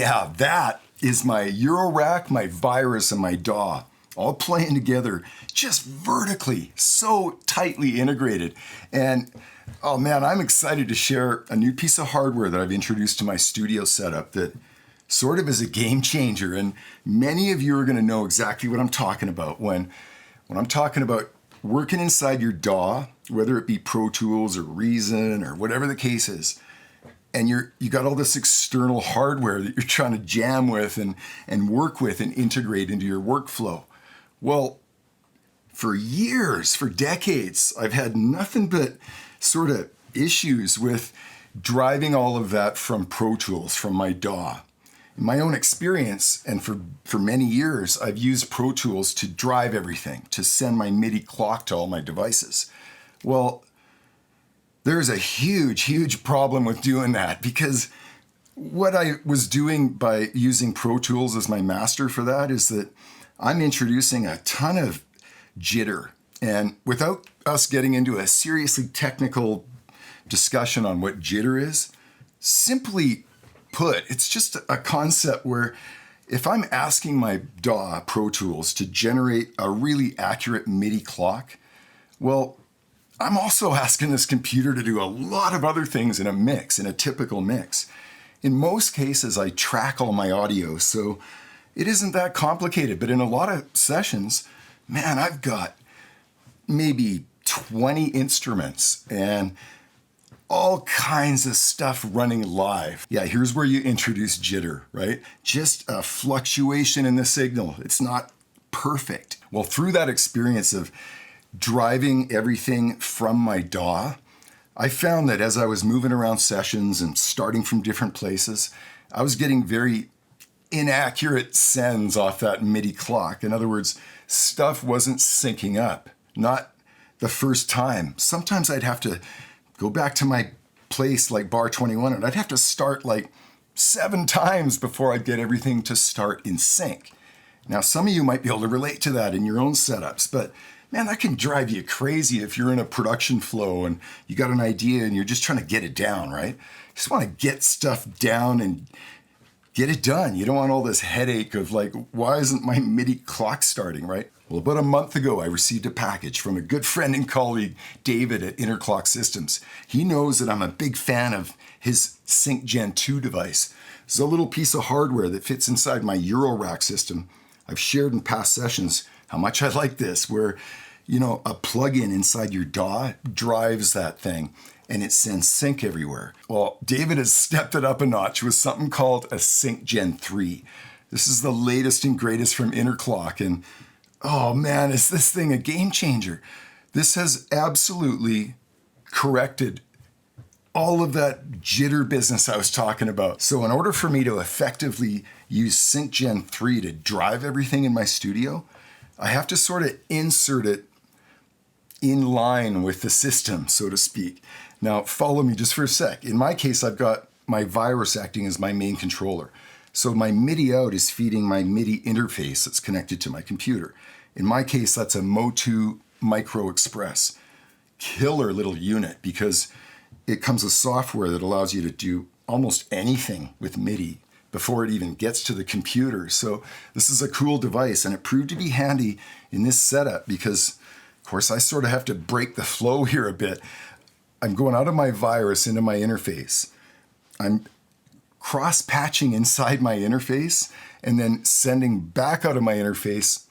Yeah, that is my Eurorack, my Virus, and my DAW, all playing together just vertically, so tightly integrated. And oh man, I'm excited to share a new piece of hardware that I've introduced to my studio setup that sort of is a game changer. And many of you are going to know exactly what I'm talking about when I'm talking about working inside your DAW, whether it be Pro Tools or Reason or whatever the case is. And you got all this external hardware that you're trying to jam with and work with and integrate into your workflow. Well, for years, for decades, I've had nothing but sort of issues with driving all of that from Pro Tools, from my DAW. In my own experience, and for many years, I've used Pro Tools to drive everything, to send my MIDI clock to all my devices. Well, there's a huge, huge problem with doing that, because what I was doing by using Pro Tools as my master for that is that I'm introducing a ton of jitter. And without us getting into a seriously technical discussion on what jitter is, simply put, it's just a concept where if I'm asking my DAW Pro Tools to generate a really accurate MIDI clock, well, I'm also asking this computer to do a lot of other things in a mix, in a typical mix. In most cases, I track all my audio, so it isn't that complicated. But in a lot of sessions, man, I've got maybe 20 instruments and all kinds of stuff running live. Yeah, here's where you introduce jitter, right? Just a fluctuation in the signal. It's not perfect. Well, through that experience of driving everything from my DAW, I found that as I was moving around sessions and starting from different places, I was getting very inaccurate sends off that MIDI clock. In other words, stuff wasn't syncing up, not the first time. Sometimes I'd have to go back to my place like bar 21 and I'd have to start like 7 times before I'd get everything to start in sync. Now, some of you might be able to relate to that in your own setups, but man, that can drive you crazy if you're in a production flow and you got an idea and you're just trying to get it down, right? You just want to get stuff down and get it done. You don't want all this headache of like, why isn't my MIDI clock starting, right? Well, about a month ago, I received a package from a good friend and colleague, David at Innerclock Systems. He knows that I'm a big fan of his Sync Gen 2 device. It's a little piece of hardware that fits inside my Eurorack system. I've shared in past sessions how much I like this, where, a plug-in inside your DAW drives that thing and it sends sync everywhere. Well, David has stepped it up a notch with something called a Sync Gen 3. This is the latest and greatest from Innerclock, and oh man, is this thing a game changer. This has absolutely corrected all of that jitter business I was talking about. So in order for me to effectively use Sync Gen 3 to drive everything in my studio, I have to sort of insert it in line with the system, so to speak. Now, follow me just for a sec. In my case, I've got my Virus acting as my main controller. So my MIDI out is feeding my MIDI interface that's connected to my computer. In my case, that's a Mo2 Micro Express. Killer little unit, because it comes with software that allows you to do almost anything with MIDI before it even gets to the computer. So this is a cool device, and it proved to be handy in this setup because, of course, I sort of have to break the flow here a bit. I'm going out of my Virus into my interface. I'm cross-patching inside my interface and then sending back out of my interface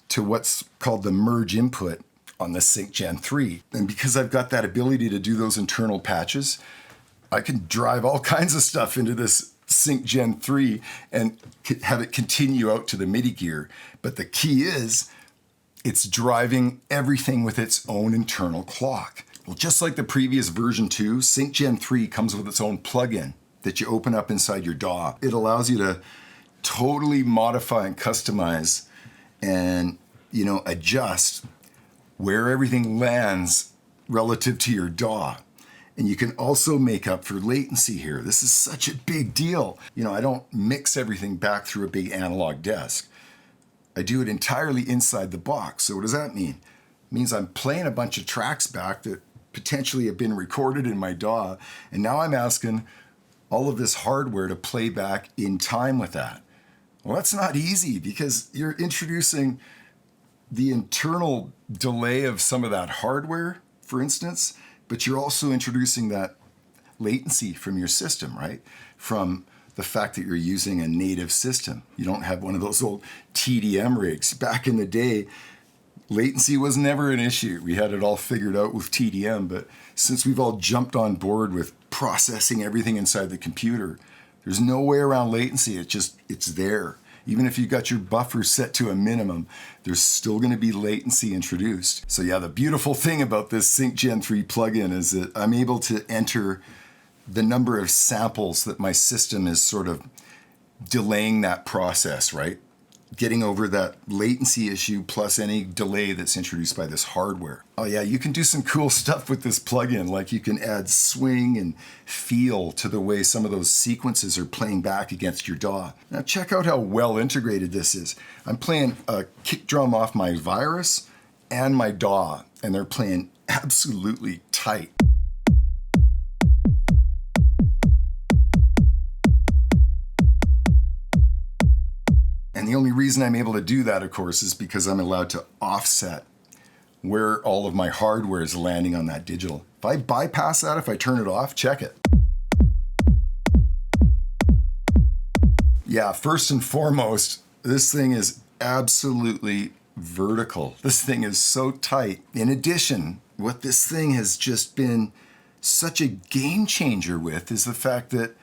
to what's called the merge input on the Sync Gen 3. And because I've got that ability to do those internal patches, I can drive all kinds of stuff into this Sync Gen 3 and have it continue out to the MIDI gear. But the key is, it's driving everything with its own internal clock. Well, just like the previous version 2, Sync Gen 3 comes with its own plugin that you open up inside your DAW. It allows you to totally modify and customize and, adjust where everything lands relative to your DAW. And you can also make up for latency here. This is such a big deal. I don't mix everything back through a big analog desk. I do it entirely inside the box. So what does that mean? It means I'm playing a bunch of tracks back that potentially have been recorded in my DAW, and now I'm asking, all of this hardware to play back in time with that. Well, that's not easy because you're introducing the internal delay of some of that hardware, for instance, but you're also introducing that latency from your system, right? From the fact that you're using a native system. You don't have one of those old TDM rigs. Back in the day, latency was never an issue. We had it all figured out with TDM, but since we've all jumped on board with processing everything inside the computer, there's no way around latency. It's there. Even if you got your buffer set to a minimum, there's still going to be latency introduced. So yeah, the beautiful thing about this Sync Gen 3 plugin is that I'm able to enter the number of samples that my system is sort of delaying that process, right? Getting over that latency issue plus any delay that's introduced by this hardware. Oh yeah, you can do some cool stuff with this plugin, like you can add swing and feel to the way some of those sequences are playing back against your DAW. Now check out how well integrated this is. I'm playing a kick drum off my Virus and my DAW, and they're playing absolutely tight. And the only reason I'm able to do that, of course, is because I'm allowed to offset where all of my hardware is landing on that digital. If I bypass that, if I turn it off, check it. Yeah, first and foremost, this thing is absolutely vertical. This thing is so tight. In addition, what this thing has just been such a game changer with is the fact that,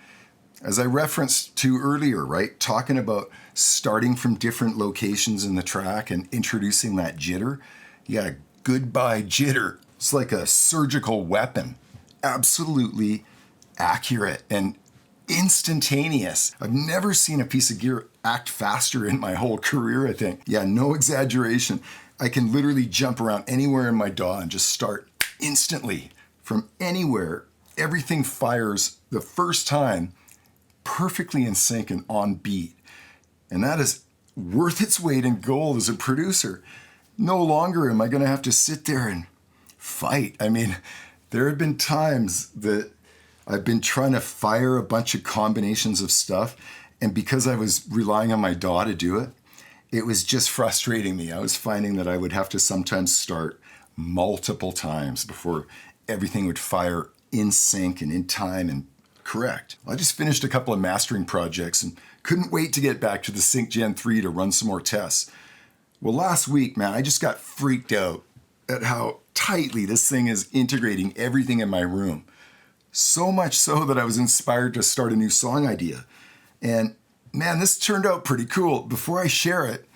as I referenced to earlier, right, talking about starting from different locations in the track and introducing that jitter. Yeah, goodbye jitter. It's like a surgical weapon. Absolutely accurate and instantaneous. I've never seen a piece of gear act faster in my whole career, I think. Yeah, no exaggeration. I can literally jump around anywhere in my DAW and just start instantly from anywhere. Everything fires the first time perfectly in sync and on beat. And that is worth its weight in gold as a producer. No longer am I going to have to sit there and fight. I mean, there have been times that I've been trying to fire a bunch of combinations of stuff, and because I was relying on my DAW to do it, it was just frustrating me. I was finding that I would have to sometimes start multiple times before everything would fire in sync and in time and correct. I just finished a couple of mastering projects and couldn't wait to get back to the Sync Gen 3 to run some more tests. Well, last week, man, I just got freaked out at how tightly this thing is integrating everything in my room. So much so that I was inspired to start a new song idea. And man, this turned out pretty cool. Before I share it,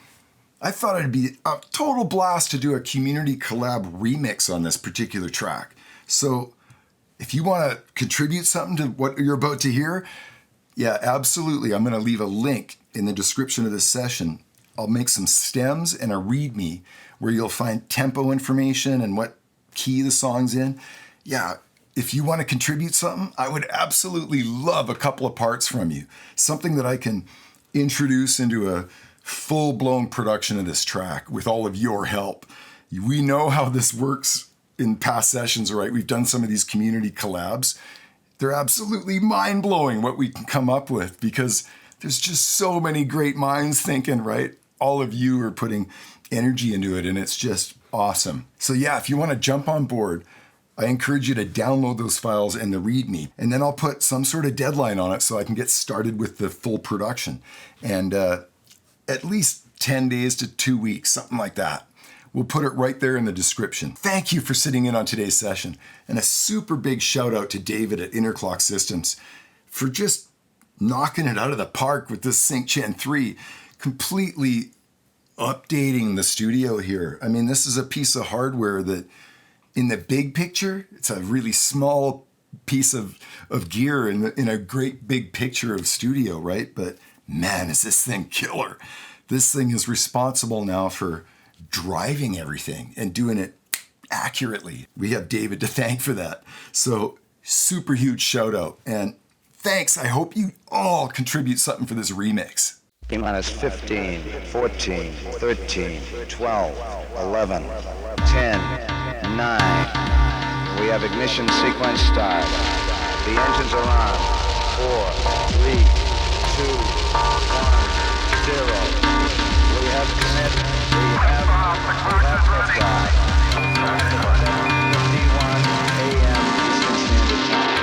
I thought it'd be a total blast to do a community collab remix on this particular track. So if you want to contribute something to what you're about to hear, yeah, absolutely. I'm going to leave a link in the description of this session. I'll make some stems and a README where you'll find tempo information and what key the song's in. Yeah, if you want to contribute something, I would absolutely love a couple of parts from you. Something that I can introduce into a full-blown production of this track with all of your help. We know how this works in past sessions, right? We've done some of these community collabs. They're absolutely mind-blowing what we can come up with because there's just so many great minds thinking, right? All of you are putting energy into it and it's just awesome. So yeah, if you want to jump on board, I encourage you to download those files and the README, and then I'll put some sort of deadline on it so I can get started with the full production. And at least 10 days to 2 weeks, something like that. We'll put it right there in the description. Thank you for sitting in on today's session. And a super big shout out to David at Innerclock Systems for just knocking it out of the park with this Sync Gen 3, completely updating the studio here. I mean, this is a piece of hardware that in the big picture, it's a really small piece of gear in a great big picture of studio, right? But man, is this thing killer. This thing is responsible now for driving everything and doing it accurately. We have David to thank for that. So super huge shout out and thanks. I hope you all contribute something for this remix. T-minus 15, 14, 13, 12, 11, 10, 9. We have ignition sequence start. The engines are on. 3, 2, 1, 0. We have commit. We have liftoff. At 7:51 a.m. Eastern Standard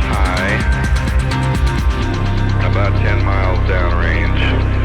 Time. About 10 miles downrange.